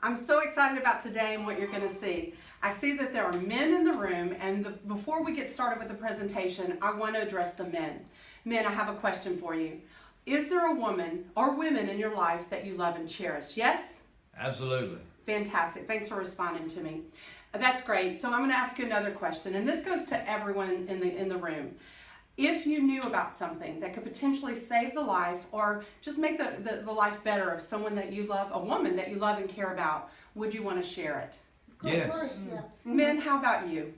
I'm so excited about today and what you're going to see. I see that there are men in the room, and before we get started with the presentation, I want to address the men. Men, I have a question for you. Is there a woman or women in your life that you love and cherish? Yes? Absolutely. Fantastic. Thanks for responding to me. That's great. So I'm going to ask you another question, and this goes to everyone in the room. If you knew about something that could potentially save the life or just make the life better of someone that you love, a woman that you love and care about, would you want to share it? Yes. Yeah. Men, how about you?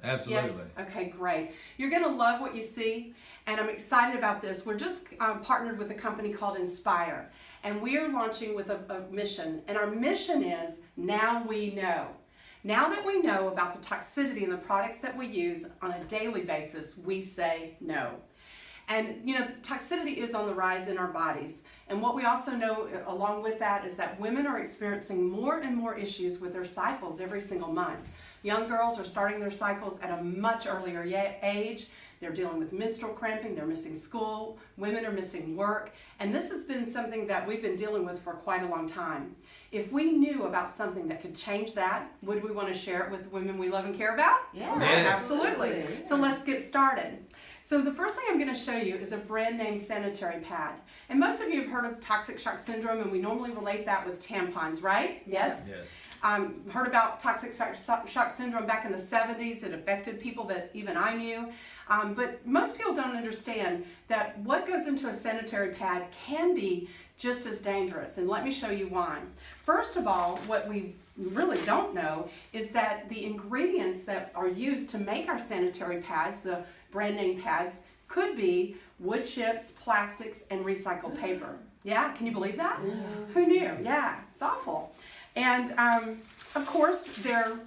Absolutely. Yes? Okay, great. You're going to love what you see, and I'm excited about this. We're just partnered with a company called Inspire, and we are launching with a mission, and our mission is Now We Know. Now that we know about the toxicity in the products that we use on a daily basis, we say no. And you know, toxicity is on the rise in our bodies. And what we also know along with that is that women are experiencing more and more issues with their cycles every single month. Young girls are starting their cycles at a much earlier age. They're dealing with menstrual cramping, they're missing school, women are missing work, and this has been something that we've been dealing with for quite a long time. If we knew about something that could change that, would we want to share it with women we love and care about? Yeah. Yes. Absolutely. So let's get started. So the first thing I'm going to show you is a brand name sanitary pad. And most of you have heard of toxic shock syndrome, and we normally relate that with tampons, right? Yes? Yes. Heard about toxic shock syndrome back in the 70s. It affected people that even I knew. But most people don't understand that what goes into a sanitary pad can be just as dangerous. And let me show you why. First of all, what we really don't know is that the ingredients that are used to make our sanitary pads, the brand name pads, could be wood chips, plastics, and recycled paper. Yeah, can you believe that? Who knew? Yeah, it's awful. And of course,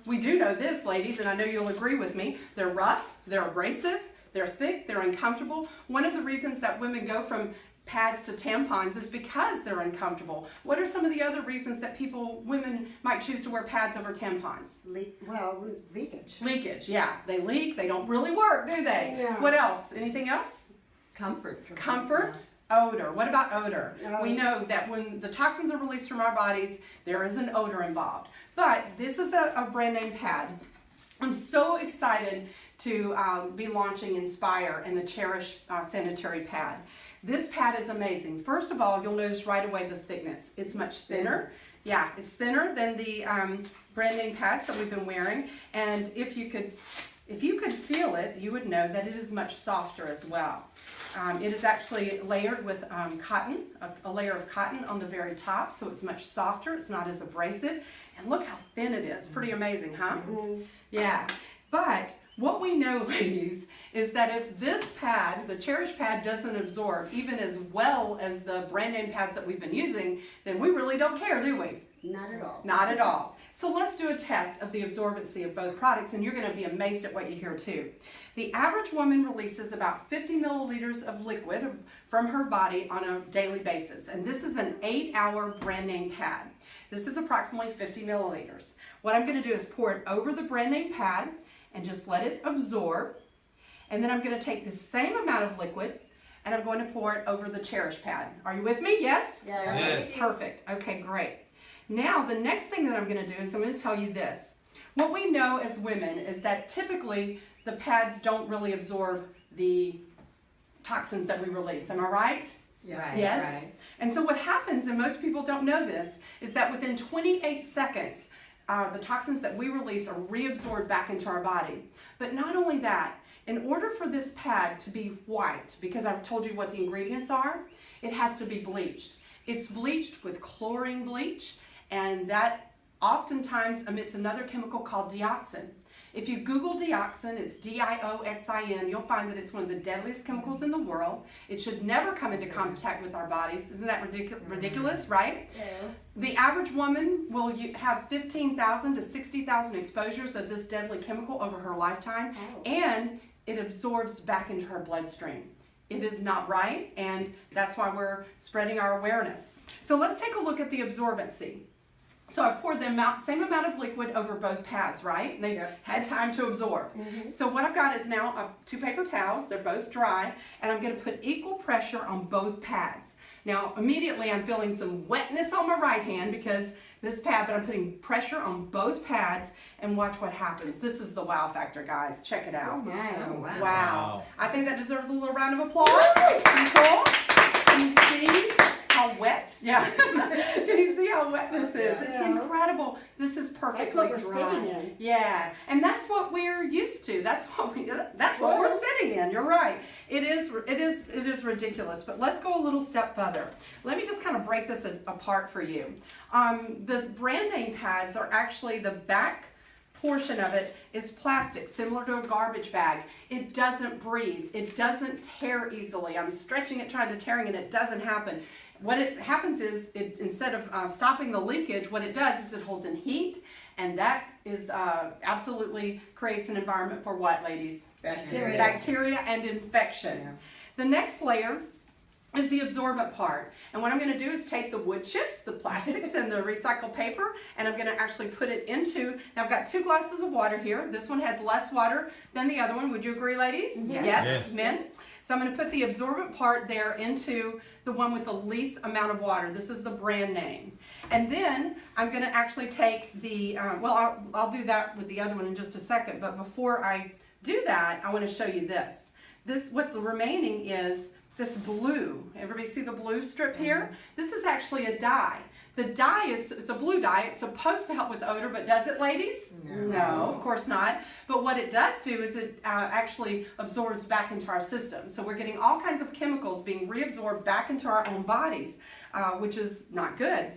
we do know this, ladies, and I know you'll agree with me, they're rough, they're abrasive, they're thick, they're uncomfortable. One of the reasons that women go from pads to tampons is because they're uncomfortable. What are some of the other reasons that women might choose to wear pads over tampons? Leakage. Leakage, yeah. They leak, they don't really work, do they? Yeah. What else? Anything else? Comfort. Comfort. Odor. What about odor? Oh. We know that when the toxins are released from our bodies, there is an odor involved. But this is a brand name pad. I'm so excited to be launching Inspire and the Cherish Sanitary pad. This pad is amazing. First of all, you'll notice right away the thickness. It's much thinner. Yeah, it's thinner than the brand name pads that we've been wearing. And if you could feel it, you would know that it is much softer as well. It is actually layered with cotton, a layer of cotton on the very top, so it's much softer. It's not as abrasive. And look how thin it is. Pretty amazing, huh? Mm-hmm. Yeah. But what we know, ladies, is that if this pad, the Cherish pad, doesn't absorb even as well as the brand name pads that we've been using, then we really don't care, do we? Not at all. Not at all. So let's do a test of the absorbency of both products, and you're going to be amazed at what you hear too. The average woman releases about 50 milliliters of liquid from her body on a daily basis, and this is an 8-hour brand name pad. This is approximately 50 milliliters. What I'm going to do is pour it over the brand name pad and just let it absorb, and then I'm going to take the same amount of liquid and I'm going to pour it over the Cherish pad. Are you with me? Yes? Yeah. Yes. Perfect. Okay, great. Now, the next thing that I'm going to do is I'm going to tell you this. What we know as women is that typically the pads don't really absorb the toxins that we release. Am I right? Yeah. Right, Yes? right. And so what happens, and most people don't know this, is that within 28 seconds, the toxins that we release are reabsorbed back into our body. But not only that, in order for this pad to be white, because I've told you what the ingredients are, it has to be bleached. It's bleached with chlorine bleach, and that oftentimes emits another chemical called dioxin. If you Google dioxin, it's D-I-O-X-I-N, you'll find that it's one of the deadliest chemicals in the world. It should never come into contact with our bodies. Isn't that ridiculous, right? Yeah. The average woman will have 15,000 to 60,000 exposures of this deadly chemical over her lifetime, and it absorbs back into her bloodstream. It is not right, and that's why we're spreading our awareness. So let's take a look at the absorbency. So I've poured the same amount of liquid over both pads, right? They've had time to absorb. So what I've got is now 2 paper towels. They're both dry, and I'm going to put equal pressure on both pads. Now, immediately I'm feeling some wetness on my right hand because this pad, but I'm putting pressure on both pads, and watch what happens. This is the wow factor, guys. Check it out. Oh, wow. Wow. I think that deserves a little round of applause. Nicole, can you see how wet? Yeah. Can you see how wet this is? It's incredible. This is perfectly That's what we're dry. sitting in. Yeah, and that's what we're used to. That's what we're sitting in. You're right. It is ridiculous. But let's go a little step further. Let me just kind of break this apart for you. The brand name pads are actually the back portion of it is plastic, similar to a garbage bag. It doesn't breathe. It doesn't tear easily. I'm stretching it, trying to tearing it. It doesn't happen. What it happens is, instead of stopping the leakage, what it does is it holds in heat, and that is absolutely creates an environment for what, ladies? Bacteria. Bacteria and infection. Yeah. The next layer is the absorbent part. And what I'm going to do is take the wood chips, the plastics, and the recycled paper, and I'm going to actually put it into, now I've got 2 glasses of water here. This one has less water than the other one. Would you agree, ladies? Yes. Men? So I'm going to put the absorbent part there into the one with the least amount of water. This is the brand name. And then I'm going to actually take the, I'll do that with the other one in just a second, but before I do that, I want to show you this. What's remaining is this blue. Everybody see the blue strip here? This is actually a dye. The dye it's a blue dye. It's supposed to help with odor, but does it, ladies? No, of course not. But what it does do is it actually absorbs back into our system. So we're getting all kinds of chemicals being reabsorbed back into our own bodies, which is not good.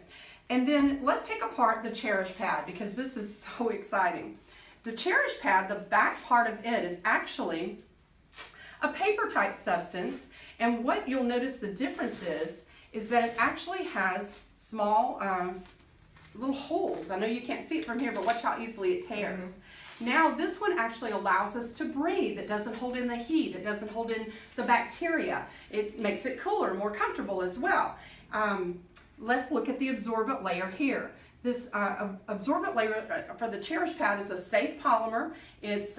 And then let's take apart the Cherish pad, because this is so exciting. The Cherish pad, the back part of it is actually a paper type substance, and what you'll notice the difference is that it actually has small little holes. I know you can't see it from here, but watch how easily it tears. Now this one actually allows us to breathe. It doesn't hold in the heat. It doesn't hold in the bacteria. It makes it cooler, more comfortable as well. Let's look at the absorbent layer here. This absorbent layer for the Cherish pad is a safe polymer. It's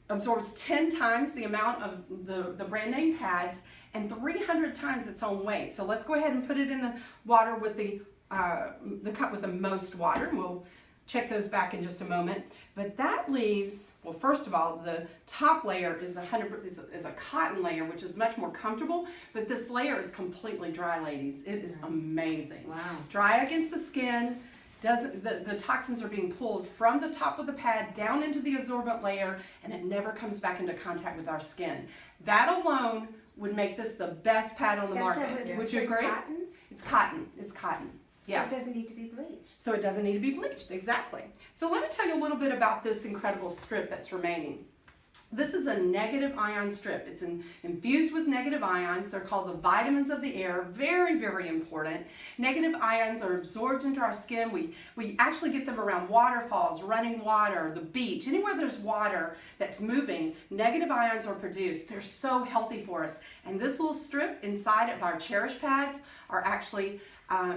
absorbs 10 times the amount of the brand name pads and 300 times its own weight. So let's go ahead and put it in the water with the cup with the most water, and we'll check those back in just a moment. But that leaves, well, first of all, the top layer is a cotton layer, which is much more comfortable, but this layer is completely dry, ladies. It is amazing. Wow. Dry against the skin. The toxins are being pulled from the top of the pad down into the absorbent layer, and it never comes back into contact with our skin. That alone would make this the best pad on the market. Would you agree? Cotton? It's cotton. It's cotton. Yeah. So it doesn't need to be bleached. So it doesn't need to be bleached, exactly. So let me tell you a little bit about this incredible strip that's remaining. This is a negative ion strip. It's infused with negative ions. They're called the vitamins of the air. Very, very important. Negative ions are absorbed into our skin. We actually get them around waterfalls, running water, the beach. Anywhere there's water that's moving, negative ions are produced. They're so healthy for us. And this little strip inside of our Cherish pads are actually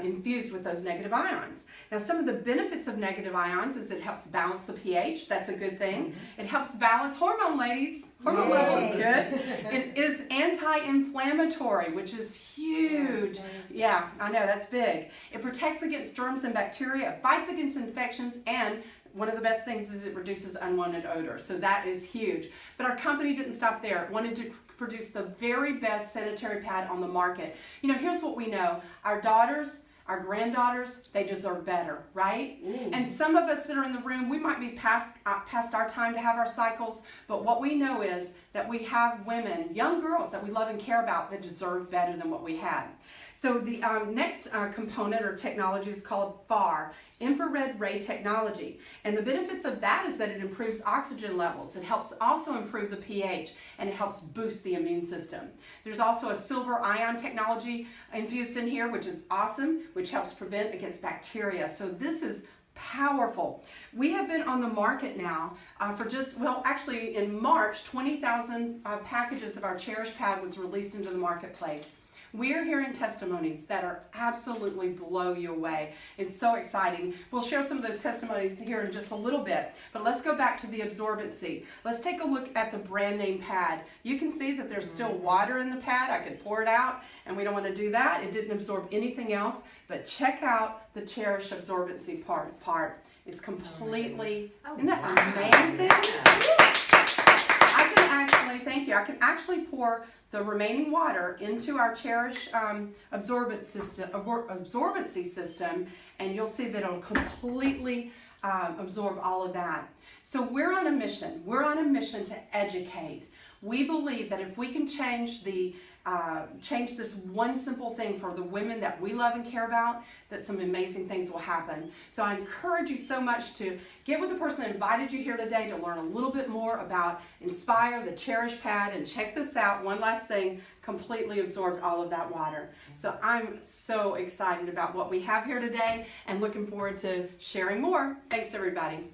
infused with those negative ions. Now, some of the benefits of negative ions is it helps balance the pH. That's a good thing. It helps balance hormone, ladies. Hormone levels good. It is anti-inflammatory, which is huge. Yeah, I know, that's big. It protects against germs and bacteria, it fights against infections, and one of the best things is it reduces unwanted odor. So that is huge. But our company didn't stop there. It wanted to produce the very best sanitary pad on the market. You know, here's what we know. Our daughters, our granddaughters, they deserve better, right? And some of us that are in the room, we might be past our time to have our cycles, but what we know is that we have women, young girls that we love and care about that deserve better than what we had. So the next component or technology is called FAR, infrared ray technology. And the benefits of that is that it improves oxygen levels. It helps also improve the pH, and it helps boost the immune system. There's also a silver ion technology infused in here, which is awesome, which helps prevent against bacteria. So this is powerful. We have been on the market now for just, well, actually in March, 20,000 packages of our Cherish pad was released into the marketplace. We're hearing testimonies that are absolutely blow you away. It's so exciting. We'll share some of those testimonies here in just a little bit, but let's go back to the absorbency. Let's take a look at the brand name pad. You can see that there's still water in the pad. I could pour it out, and we don't want to do that. It didn't absorb anything else, but check out the Cherish absorbency part. It's completely, isn't that amazing? I can actually, thank you, I can actually pour the remaining water into our Cherish absorbency system, and you'll see that it'll completely absorb all of that. So we're on a mission. We're on a mission to educate. We believe that if we can change this one simple thing for the women that we love and care about, that some amazing things will happen. So I encourage you so much to get with the person that invited you here today to learn a little bit more about Inspire, the Cherish Pad, and check this out. One last thing, completely absorbed all of that water. So I'm so excited about what we have here today and looking forward to sharing more. Thanks, everybody.